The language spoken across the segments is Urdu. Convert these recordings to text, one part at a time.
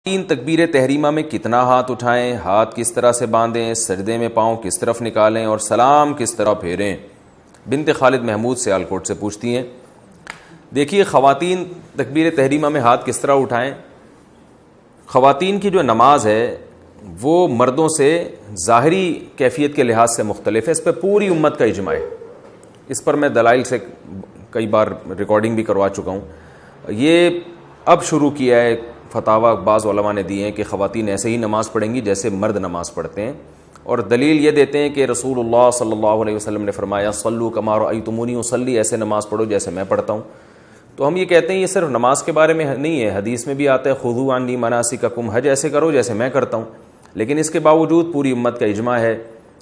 تین تکبیر تحریمہ میں کتنا ہاتھ اٹھائیں، ہاتھ کس طرح سے باندھیں، سجدے میں پاؤں کس طرف نکالیں اور سلام کس طرح پھیریں؟ بنت خالد محمود سیالکوٹ سے پوچھتی ہیں۔ دیکھیے، خواتین تکبیر تحریمہ میں ہاتھ کس طرح اٹھائیں۔ خواتین کی جو نماز ہے وہ مردوں سے ظاہری کیفیت کے لحاظ سے مختلف ہے، اس پہ پوری امت کا اجماع ہے۔ اس پر میں دلائل سے کئی بار ریکارڈنگ بھی کروا چکا ہوں۔ یہ اب شروع کیا ہے، فتاویٰ بعض علماء نے دیے ہیں کہ خواتین ایسے ہی نماز پڑھیں گی جیسے مرد نماز پڑھتے ہیں، اور دلیل یہ دیتے ہیں کہ رسول اللہ صلی اللہ علیہ وسلم نے فرمایا صلوا کما رأیتمونی اصلی، ایسے نماز پڑھو جیسے میں پڑھتا ہوں۔ تو ہم یہ کہتے ہیں یہ صرف نماز کے بارے میں نہیں ہے، حدیث میں بھی آتا ہے خذوا عنی مناسککم، حج ایسے کرو جیسے میں کرتا ہوں۔ لیکن اس کے باوجود پوری امت کا اجماع ہے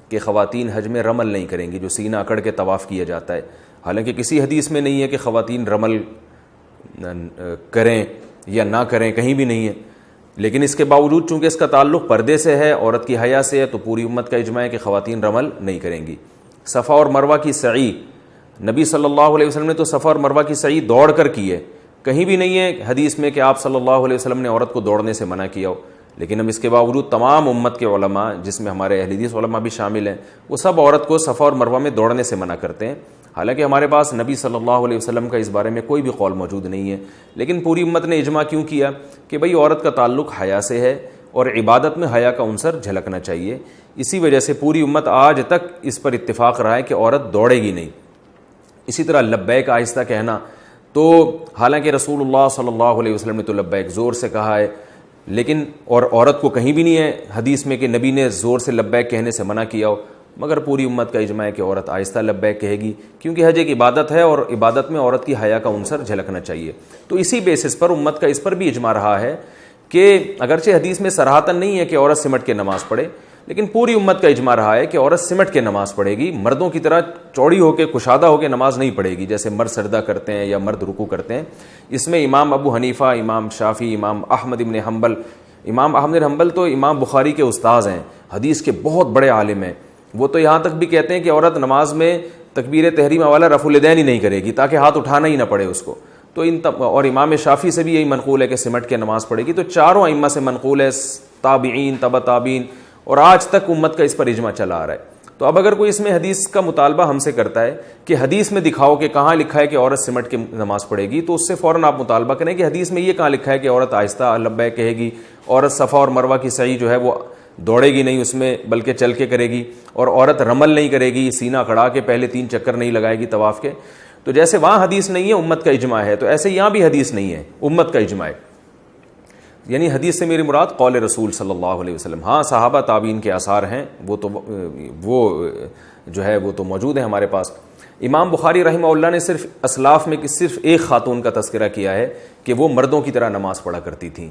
کہ خواتین حج میں رمل نہیں کریں گی، جو سینہ اکڑ کے طواف کیا جاتا ہے۔ حالانکہ کسی حدیث میں نہیں ہے کہ خواتین رمل کریں یا نہ کریں، کہیں بھی نہیں ہے، لیکن اس کے باوجود چونکہ اس کا تعلق پردے سے ہے، عورت کی حیا سے ہے، تو پوری امت کا اجماع ہے کہ خواتین رمل نہیں کریں گی۔ صفا اور مروہ کی سعی، نبی صلی اللہ علیہ وسلم نے تو صفا اور مروہ کی سعی دوڑ کر کی ہے، کہیں بھی نہیں ہے حدیث میں کہ آپ صلی اللہ علیہ وسلم نے عورت کو دوڑنے سے منع کیا ہو۔ لیکن ہم اس کے باوجود تمام امت کے علماء، جس میں ہمارے اہل حدیث علماء بھی شامل ہیں، وہ سب عورت کو صفا اور مروہ میں دوڑنے سے منع کرتے ہیں۔ حالانکہ ہمارے پاس نبی صلی اللہ علیہ وسلم کا اس بارے میں کوئی بھی قول موجود نہیں ہے، لیکن پوری امت نے اجماع کیوں کیا کہ بھئی عورت کا تعلق حیا سے ہے اور عبادت میں حیا کا عنصر جھلکنا چاہیے۔ اسی وجہ سے پوری امت آج تک اس پر اتفاق رہا ہے کہ عورت دوڑے گی نہیں۔ اسی طرح لبیک آہستہ کہنا، تو حالانکہ رسول اللہ صلی اللہ علیہ وسلم نے تو لبیک زور سے کہا ہے، لیکن اور عورت کو کہیں بھی نہیں ہے حدیث میں کہ نبی نے زور سے لبیک کہنے سے منع کیا ہو، مگر پوری امت کا اجماع ہے کہ عورت آہستہ لبیک کہے گی، کیونکہ حج ایک عبادت ہے اور عبادت میں عورت کی حیا کا عنصر جھلکنا چاہیے۔ تو اسی بیسس پر امت کا اس پر بھی اجماع رہا ہے کہ اگرچہ حدیث میں صراحتاً نہیں ہے کہ عورت سمٹ کے نماز پڑھے، لیکن پوری امت کا اجماع رہا ہے کہ عورت سمٹ کے نماز پڑھے گی، مردوں کی طرح چوڑی ہو کے کشادہ ہو کے نماز نہیں پڑھے گی جیسے مرد سجدہ کرتے ہیں یا مرد رکوع کرتے ہیں۔ اس میں امام ابو حنیفہ، امام شافعی، امام احمد بن حنبل تو امام بخاری کے استاذ ہیں، حدیث کے بہت بڑے عالم ہیں، وہ تو یہاں تک بھی کہتے ہیں کہ عورت نماز میں تکبیر تحریمہ والا رفع الیدین ہی نہیں کرے گی تاکہ ہاتھ اٹھانا ہی نہ پڑے اس کو۔ تو اور امام شافعی سے بھی یہی منقول ہے کہ سمٹ کے نماز پڑھے گی۔ تو چاروں ائمہ سے منقول ہے، تابعین، تبع تابعین، اور آج تک امت کا اس پر اجماع چلا آ رہا ہے۔ تو اب اگر کوئی اس میں حدیث کا مطالبہ ہم سے کرتا ہے کہ حدیث میں دکھاؤ کہ کہاں لکھا ہے کہ عورت سمٹ کے نماز پڑھے گی، تو اس سے فوراً آپ مطالبہ کریں کہ حدیث میں یہ کہاں لکھا ہے کہ عورت آہستہ لبیک کہے گی، عورت صفا اور مروہ کی سعی جو ہے وہ دوڑے گی نہیں اس میں بلکہ چل کے کرے گی، اور عورت رمل نہیں کرے گی، سینہ کھڑا کے پہلے 3 چکر نہیں لگائے گی طواف کے۔ تو جیسے وہاں حدیث نہیں ہے امت کا اجماع ہے، تو ایسے یہاں بھی حدیث نہیں ہے امت کا اجماع ہے۔ یعنی حدیث سے میری مراد قول رسول صلی اللہ علیہ وسلم۔ ہاں صحابہ تابعین کے آثار ہیں، وہ تو موجود ہیں ہمارے پاس۔ امام بخاری رحمہ اللہ نے صرف اسلاف میں صرف ایک خاتون کا تذکرہ کیا ہے کہ وہ مردوں کی طرح نماز پڑھا کرتی تھیں۔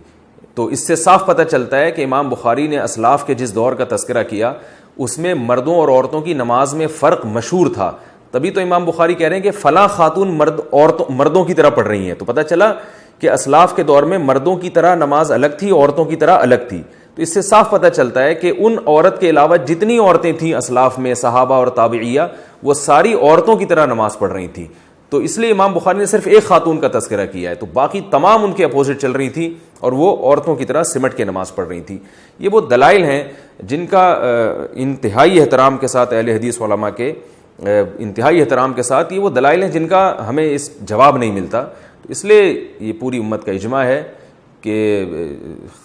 تو اس سے صاف پتہ چلتا ہے کہ امام بخاری نے اسلاف کے جس دور کا تذکرہ کیا اس میں مردوں اور عورتوں کی نماز میں فرق مشہور تھا، تبھی تو امام بخاری کہہ رہے ہیں کہ فلاں خاتون مردوں کی طرح پڑھ رہی ہیں۔ تو پتہ چلا کہ اسلاف کے دور میں مردوں کی طرح نماز الگ تھی، عورتوں کی طرح الگ تھی۔ تو اس سے صاف پتہ چلتا ہے کہ ان عورت کے علاوہ جتنی عورتیں تھیں اسلاف میں، صحابہ اور تابعیہ، وہ ساری عورتوں کی طرح نماز پڑھ رہی تھیں۔ تو اس لیے امام بخاری نے صرف ایک خاتون کا تذکرہ کیا ہے، تو باقی تمام ان کے اپوزٹ چل رہی تھی اور وہ عورتوں کی طرح سمٹ کے نماز پڑھ رہی تھی۔ یہ وہ دلائل ہیں جن کا انتہائی احترام کے ساتھ اہل حدیث علماء کے انتہائی احترام کے ساتھ یہ وہ دلائل ہیں جن کا ہمیں اس جواب نہیں ملتا۔ تو اس لیے یہ پوری امت کا اجماع ہے کہ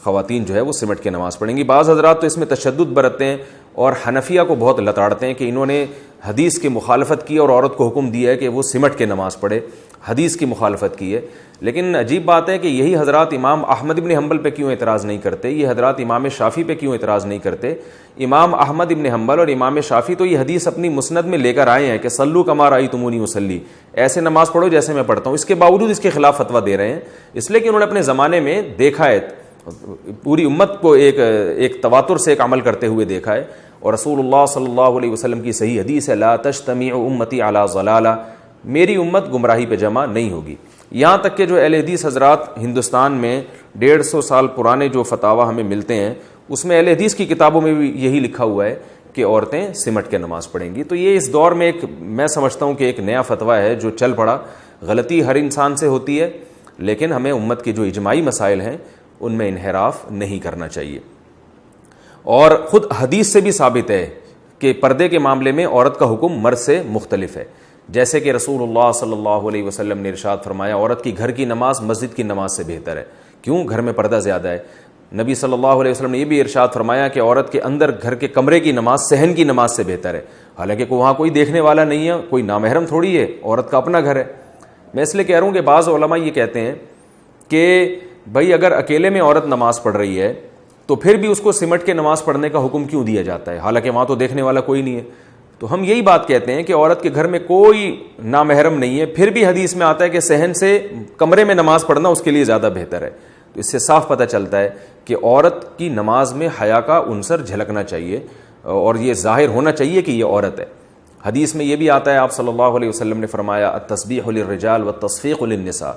خواتین جو ہے وہ سمٹ کے نماز پڑھیں گی۔ بعض حضرات تو اس میں تشدد برتتے ہیں اور حنفیہ کو بہت لتاڑتے ہیں کہ انہوں نے حدیث کی مخالفت کی اور عورت کو حکم دیا ہے کہ وہ سمٹ کے نماز پڑھے، حدیث کی مخالفت کی ہے۔ لیکن عجیب بات ہے کہ یہی حضرات امام احمد بن حنبل پہ کیوں اعتراض نہیں کرتے، یہ حضرات امام شافعی پہ کیوں اعتراض نہیں کرتے؟ امام احمد بن حنبل اور امام شافعی تو یہ حدیث اپنی مسند میں لے کر آئے ہیں کہ صلو کما رأیتمونی اصلی، ایسے نماز پڑھو جیسے میں پڑھتا ہوں، اس کے باوجود اس کے خلاف فتویٰ دے رہے ہیں، اس لیے کہ انہوں نے اپنے زمانے میں دیکھا ہے، پوری امت کو ایک تواتر سے ایک عمل کرتے ہوئے دیکھا ہے۔ اور رسول اللہ صلی اللہ علیہ وسلم کی صحیح حدیث ہے لا تجتمع امتی علی ضلالہ، میری امت گمراہی پہ جمع نہیں ہوگی۔ یہاں تک کہ جو اہل حدیث حضرات ہندوستان میں 150 سال پرانے جو فتاویٰ ہمیں ملتے ہیں اس میں اہل حدیث کی کتابوں میں بھی یہی لکھا ہوا ہے کہ عورتیں سمٹ کے نماز پڑھیں گی۔ تو یہ اس دور میں میں سمجھتا ہوں کہ ایک نیا فتویٰ ہے جو چل پڑا۔ غلطی ہر انسان سے ہوتی ہے، لیکن ہمیں امت کے جو اجماعی مسائل ہیں ان میں انحراف نہیں کرنا چاہیے. اور خود حدیث سے بھی ثابت ہے کہ پردے کے معاملے میں عورت کا حکم مرد سے مختلف ہے. جیسے کہ رسول اللہ صلی اللہ علیہ وسلم نے ارشاد فرمایا عورت کی گھر کی نماز مسجد کی نماز سے بہتر ہے. کیوں؟ گھر میں پردہ زیادہ ہے. نبی صلی اللہ علیہ وسلم نے یہ بھی ارشاد فرمایا کہ عورت کے اندر گھر کے کمرے کی نماز صحن کی نماز سے بہتر ہے. حالانکہ وہاں کوئی دیکھنے والا نہیں ہے, کوئی نامحرم تھوڑی ہے, عورت کا اپنا گھر ہے. میں اس لیے کہہ رہا ہوں کہ بعض علماء یہ کہتے ہیں کہ بھائی اگر اکیلے میں عورت نماز پڑھ رہی ہے تو پھر بھی اس کو سمٹ کے نماز پڑھنے کا حکم کیوں دیا جاتا ہے, حالانکہ وہاں تو دیکھنے والا کوئی نہیں ہے. تو ہم یہی بات کہتے ہیں کہ عورت کے گھر میں کوئی نامحرم نہیں ہے, پھر بھی حدیث میں آتا ہے کہ صحن سے کمرے میں نماز پڑھنا اس کے لیے زیادہ بہتر ہے. تو اس سے صاف پتہ چلتا ہے کہ عورت کی نماز میں حیا کا عنصر جھلکنا چاہیے اور یہ ظاہر ہونا چاہیے کہ یہ عورت ہے. حدیث میں یہ بھی آتا ہے, آپ صلی اللہ علیہ وسلم نے فرمایا التسبیح للرجال والتصفیق للنساء.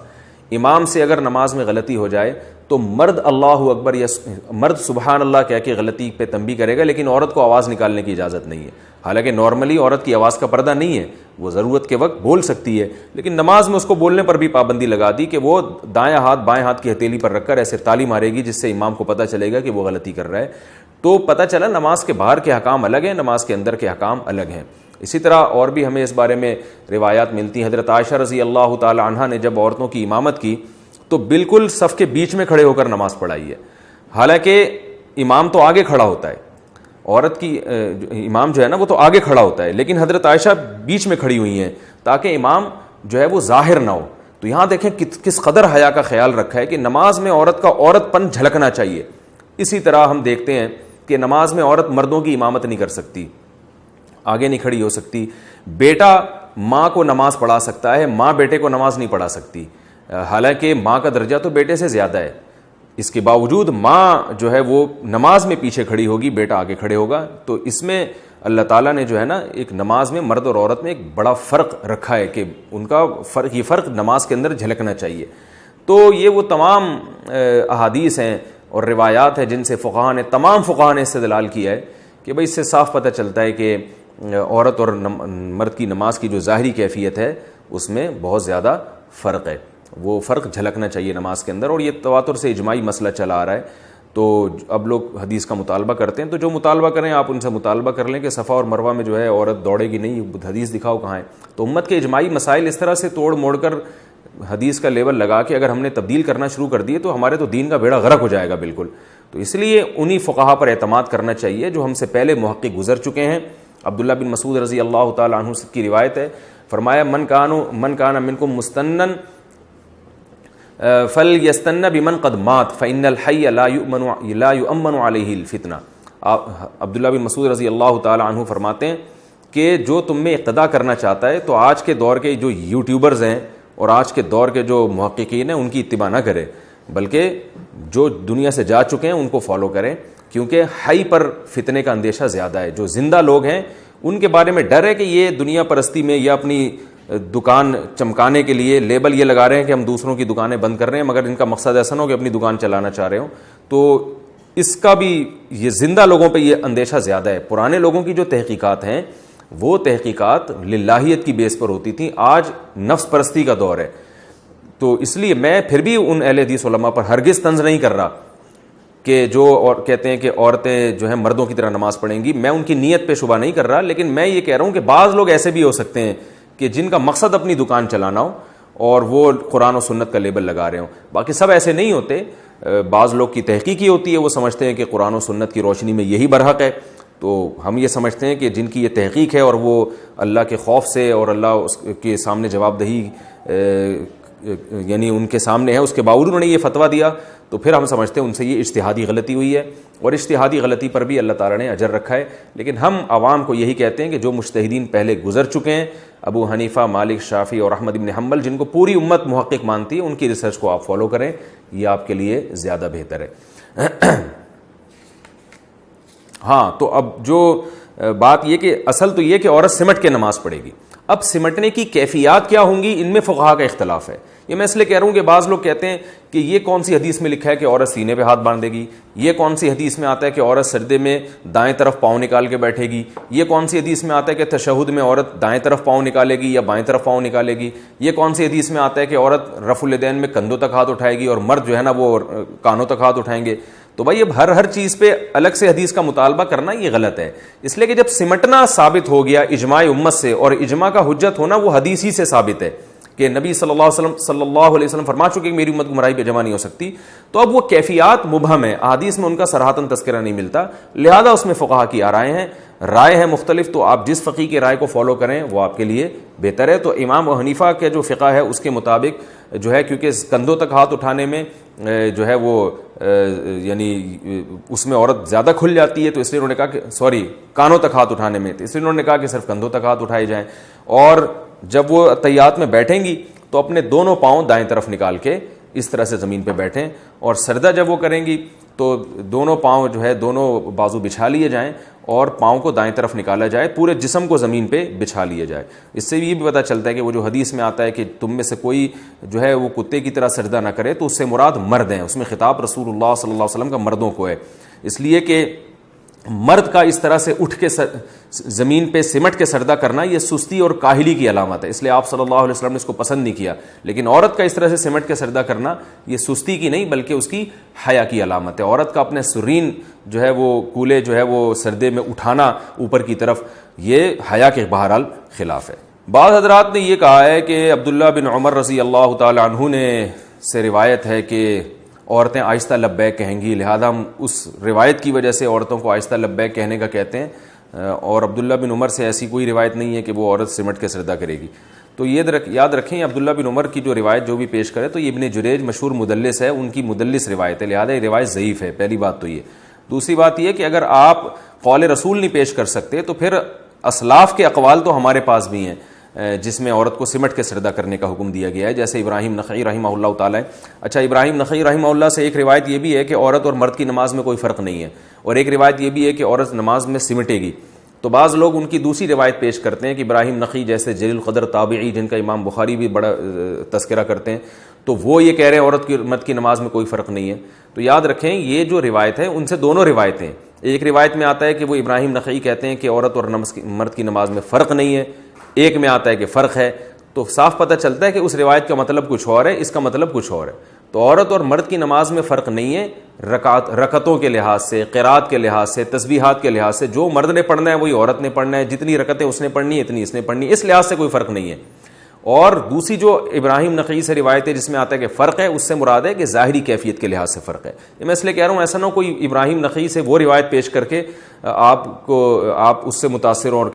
امام سے اگر نماز میں غلطی ہو جائے تو مرد اللہ اکبر یا مرد سبحان اللہ کہہ کے غلطی پہ تنبیہ کرے گا, لیکن عورت کو آواز نکالنے کی اجازت نہیں ہے. حالانکہ نارملی عورت کی آواز کا پردہ نہیں ہے, وہ ضرورت کے وقت بول سکتی ہے, لیکن نماز میں اس کو بولنے پر بھی پابندی لگا دی کہ وہ دائیں ہاتھ بائیں ہاتھ کی ہتھیلی پر رکھ کر ایسے تالی مارے گی جس سے امام کو پتہ چلے گا کہ وہ غلطی کر رہا ہے. تو پتہ چلا نماز کے باہر کے احکام الگ ہیں, نماز کے اندر کے احکام الگ ہیں. اسی طرح اور بھی ہمیں اس بارے میں روایات ملتی ہیں. حضرت عائشہ رضی اللہ تعالی عنہا نے جب عورتوں کی امامت کی تو بالکل صف کے بیچ میں کھڑے ہو کر نماز پڑھائی ہے. حالانکہ امام تو آگے کھڑا ہوتا ہے, عورت کی امام جو ہے نا وہ تو آگے کھڑا ہوتا ہے, لیکن حضرت عائشہ بیچ میں کھڑی ہوئی ہیں تاکہ امام جو ہے وہ ظاہر نہ ہو. تو یہاں دیکھیں کس قدر حیا کا خیال رکھا ہے کہ نماز میں عورت کا عورت پن جھلکنا چاہیے. اسی طرح ہم دیکھتے ہیں کہ نماز میں عورت مردوں کی امامت نہیں کر سکتی, آگے نہیں کھڑی ہو سکتی. بیٹا ماں کو نماز پڑھا سکتا ہے, ماں بیٹے کو نماز نہیں پڑھا سکتی. حالانکہ ماں کا درجہ تو بیٹے سے زیادہ ہے, اس کے باوجود ماں جو ہے وہ نماز میں پیچھے کھڑی ہوگی, بیٹا آگے کھڑے ہوگا. تو اس میں اللہ تعالیٰ نے جو ہے نا ایک نماز میں مرد اور عورت میں ایک بڑا فرق رکھا ہے کہ ان کا فرق, یہ فرق نماز کے اندر جھلکنا چاہیے. تو یہ وہ تمام احادیث ہیں اور روایات ہیں جن سے فقہاء نے, تمام فقہاء نے استدلال کیا ہے کہ بھئی اس سے صاف پتہ چلتا ہے کہ عورت اور مرد کی نماز کی جو ظاہری کیفیت ہے اس میں بہت زیادہ فرق ہے. وہ فرق جھلکنا چاہیے نماز کے اندر, اور یہ تواتر سے اجماعی مسئلہ چلا آ رہا ہے. تو اب لوگ حدیث کا مطالبہ کرتے ہیں, تو جو مطالبہ کریں آپ ان سے مطالبہ کر لیں کہ صفا اور مروہ میں جو ہے عورت دوڑے گی نہیں, حدیث دکھاؤ کہاں ہے. تو امت کے اجماعی مسائل اس طرح سے توڑ موڑ کر حدیث کا لیبل لگا کے اگر ہم نے تبدیل کرنا شروع کر دیے تو ہمارے تو دین کا بیڑا غرق ہو جائے گا بالکل. تو اس لیے انہی فقہا پر اعتماد کرنا چاہیے جو ہم سے پہلے محقق گزر چکے ہیں. عبداللہ بن مسعود رضی اللہ تعالیٰ عنہ کی روایت ہے, فرمایا من کان منکم مستنن فلیستن بمن قد مات فإن الحی لا یؤمن علیہ الفتنہ. عبداللہ بن مسعود رضی اللہ تعالیٰ عنہ فرماتے ہیں کہ جو تم میں اقتدا کرنا چاہتا ہے تو آج کے دور کے جو یوٹیوبرز ہیں اور آج کے دور کے جو محققین ہیں ان کی اتباع نہ کرے, بلکہ جو دنیا سے جا چکے ہیں ان کو فالو کریں, کیونکہ حی پر فتنے کا اندیشہ زیادہ ہے. جو زندہ لوگ ہیں ان کے بارے میں ڈر ہے کہ یہ دنیا پرستی میں یا اپنی دکان چمکانے کے لیے لیبل یہ لگا رہے ہیں کہ ہم دوسروں کی دکانیں بند کر رہے ہیں, مگر ان کا مقصد ایسا نہ ہو کہ اپنی دکان چلانا چاہ رہے ہوں. تو اس کا بھی یہ زندہ لوگوں پہ یہ اندیشہ زیادہ ہے. پرانے لوگوں کی جو تحقیقات ہیں وہ تحقیقات للہیت کی بیس پر ہوتی تھیں, آج نفس پرستی کا دور ہے. تو اس لیے میں پھر بھی ان اہل حدیث علماء پر ہرگز طنز نہیں کر رہا کہ جو اور کہتے ہیں کہ عورتیں جو ہیں مردوں کی طرح نماز پڑھیں گی. میں ان کی نیت پہ شبہ نہیں کر رہا, لیکن میں یہ کہہ رہا ہوں کہ بعض لوگ ایسے بھی ہو سکتے ہیں کہ جن کا مقصد اپنی دکان چلانا ہو اور وہ قرآن و سنت کا لیبل لگا رہے ہوں. باقی سب ایسے نہیں ہوتے. بعض لوگ کی تحقیق ہی ہوتی ہے, وہ سمجھتے ہیں کہ قرآن و سنت کی روشنی میں یہی برحق ہے. تو ہم یہ سمجھتے ہیں کہ جن کی یہ تحقیق ہے اور وہ اللہ کے خوف سے اور اللہ اس کے سامنے جواب دہی یعنی ان کے سامنے ہے, اس کے باوجود انہوں نے یہ فتویٰ دیا, تو پھر ہم سمجھتے ہیں ان سے یہ اجتہادی غلطی ہوئی ہے, اور اجتہادی غلطی پر بھی اللہ تعالیٰ نے اجر رکھا ہے. لیکن ہم عوام کو یہی کہتے ہیں کہ جو مجتہدین پہلے گزر چکے ہیں, ابو حنیفہ, مالک, شافعی اور احمد بن حنبل, جن کو پوری امت محقق مانتی ہے, ان کی ریسرچ کو آپ فالو کریں, یہ آپ کے لیے زیادہ بہتر ہے. ہاں, تو اب جو بات یہ کہ اصل تو یہ کہ عورت سمٹ کے نماز پڑھے گی. اب سمٹنے کی کیفیات کیا ہوں گی, ان میں فقہا کا اختلاف ہے یہ میں اس لیے کہہ رہا ہوں کہ بعض لوگ کہتے ہیں کہ یہ کون سی حدیث میں لکھا ہے کہ عورت سینے پہ ہاتھ باندھے گی، یہ کون سی حدیث میں آتا ہے کہ عورت سجدے میں دائیں طرف پاؤں نکال کے بیٹھے گی، یہ کون سی حدیث میں آتا ہے کہ تشہد میں عورت دائیں طرف پاؤں نکالے گی یا بائیں طرف پاؤں نکالے گی، یہ کون سی حدیث میں آتا ہے کہ عورت رفع الیدین میں کندھوں تک ہاتھ اٹھائے گی اور مرد جو ہے نا وہ کانوں تک ہاتھ اٹھائیں گے. تو بھائی اب ہر چیز پہ الگ سے حدیث کا مطالبہ کرنا یہ غلط ہے. اس لیے کہ جب سمٹنا ثابت ہو گیا اجماع امت سے، اور اجماع کا حجت ہونا وہ حدیث ہی سے ثابت ہے کہ نبی صلی اللہ علیہ وسلم فرما چکے کہ میری امت گمراہی پہ جمع نہیں ہو سکتی، تو اب وہ کیفیات مبہم ہے، احادیث میں ان کا صراحتاً تذکرہ نہیں ملتا، لہذا اس میں فقہا کی رائے ہیں مختلف. تو آپ جس فقی کی رائے کو فالو کریں وہ آپ کے لیے بہتر ہے. تو امام ابو حنیفہ کے جو فقہ ہے اس کے مطابق جو ہے، کیونکہ کندھوں تک ہاتھ اٹھانے میں جو ہے وہ یعنی اس میں عورت زیادہ کھل جاتی ہے، تو اس لیے انہوں نے کہا کہ کانوں تک ہاتھ اٹھانے میں، تو اس لیے انہوں نے کہا کہ صرف کندھوں تک ہاتھ اٹھائے جائیں. اور جب وہ تحیات میں بیٹھیں گی تو اپنے دونوں پاؤں دائیں طرف نکال کے اس طرح سے زمین پہ بیٹھیں، اور سجدہ جب وہ کریں گی تو دونوں پاؤں جو ہے دونوں بازو بچھا لیے جائیں اور پاؤں کو دائیں طرف نکالا جائے، پورے جسم کو زمین پہ بچھا لیا جائے. اس سے یہ بھی پتہ چلتا ہے کہ وہ جو حدیث میں آتا ہے کہ تم میں سے کوئی جو ہے وہ کتے کی طرح سجدہ نہ کرے، تو اس سے مراد مرد ہیں، اس میں خطاب رسول اللہ صلی اللہ علیہ وسلم کا مردوں کو ہے. اس لیے کہ مرد کا اس طرح سے اٹھ کے زمین پہ سمٹ کے سجدہ کرنا یہ سستی اور کاہلی کی علامت ہے، اس لیے آپ صلی اللہ علیہ وسلم نے اس کو پسند نہیں کیا. لیکن عورت کا اس طرح سے سمٹ کے سجدہ کرنا یہ سستی کی نہیں بلکہ اس کی حیا کی علامت ہے. عورت کا اپنے سرین جو ہے وہ کولے جو ہے وہ سجدے میں اٹھانا اوپر کی طرف، یہ حیا کے بہرحال خلاف ہے. بعض حضرات نے یہ کہا ہے کہ عبداللہ بن عمر رضی اللہ تعالی عنہ نے سے روایت ہے کہ عورتیں آہستہ لبیک کہیں گی، لہذا ہم اس روایت کی وجہ سے عورتوں کو آہستہ لبیک کہنے کا کہتے ہیں، اور عبداللہ بن عمر سے ایسی کوئی روایت نہیں ہے کہ وہ عورت سمٹ کے سجدہ کرے گی. تو یہ یاد رکھیں عبداللہ بن عمر کی جو روایت جو بھی پیش کرے تو یہ ابن جریج مشہور مدلس ہے، ان کی مدلس روایت ہے، لہذا یہ روایت ضعیف ہے. پہلی بات تو یہ. دوسری بات یہ کہ اگر آپ قول رسول نہیں پیش کر سکتے تو پھر اسلاف کے اقوال تو ہمارے پاس بھی ہیں جس میں عورت کو سمٹ کے سجدہ کرنے کا حکم دیا گیا ہے، جیسے ابراہیم نخعی رحمہ اللہ تعالی. اچھا، ابراہیم نخعی رحمہ اللہ سے ایک روایت یہ بھی ہے کہ عورت اور مرد کی نماز میں کوئی فرق نہیں ہے، اور ایک روایت یہ بھی ہے کہ عورت نماز میں سمٹے گی. تو بعض لوگ ان کی دوسری روایت پیش کرتے ہیں کہ ابراہیم نخعی جیسے جلیل القدر تابعی جن کا امام بخاری بھی بڑا تذکرہ کرتے ہیں، تو وہ یہ کہہ رہے ہیں عورت کی مرد کی نماز میں کوئی فرق نہیں ہے. تو یاد رکھیں یہ جو روایت ہے ان سے دونوں روایتیں، ایک روایت میں آتا ہے کہ وہ ابراہیم نخعی کہتے ہیں کہ عورت اور مرد کی نماز میں فرق نہیں ہے، ایک میں آتا ہے کہ فرق ہے. تو صاف پتہ چلتا ہے کہ اس روایت کا مطلب کچھ اور ہے، اس کا مطلب کچھ اور ہے. تو عورت اور مرد کی نماز میں فرق نہیں ہے رکعتوں کے لحاظ سے، قرات کے لحاظ سے، تسبیحات کے لحاظ سے. جو مرد نے پڑھنا ہے وہی عورت نے پڑھنا ہے، جتنی رکعتیں اس نے پڑھنی ہے اتنی اس نے پڑھنی ہے، اس لحاظ سے کوئی فرق نہیں ہے. اور دوسری جو ابراہیم نخعی سے روایت ہے جس میں آتا ہے کہ فرق ہے، اس سے مراد ہے کہ ظاہری کیفیت کے لحاظ سے فرق ہے. میں اس لیے کہہ رہا ہوں ایسا نہ کوئی ابراہیم نخعی سے وہ روایت پیش کر کے آپ اس سے متاثر اور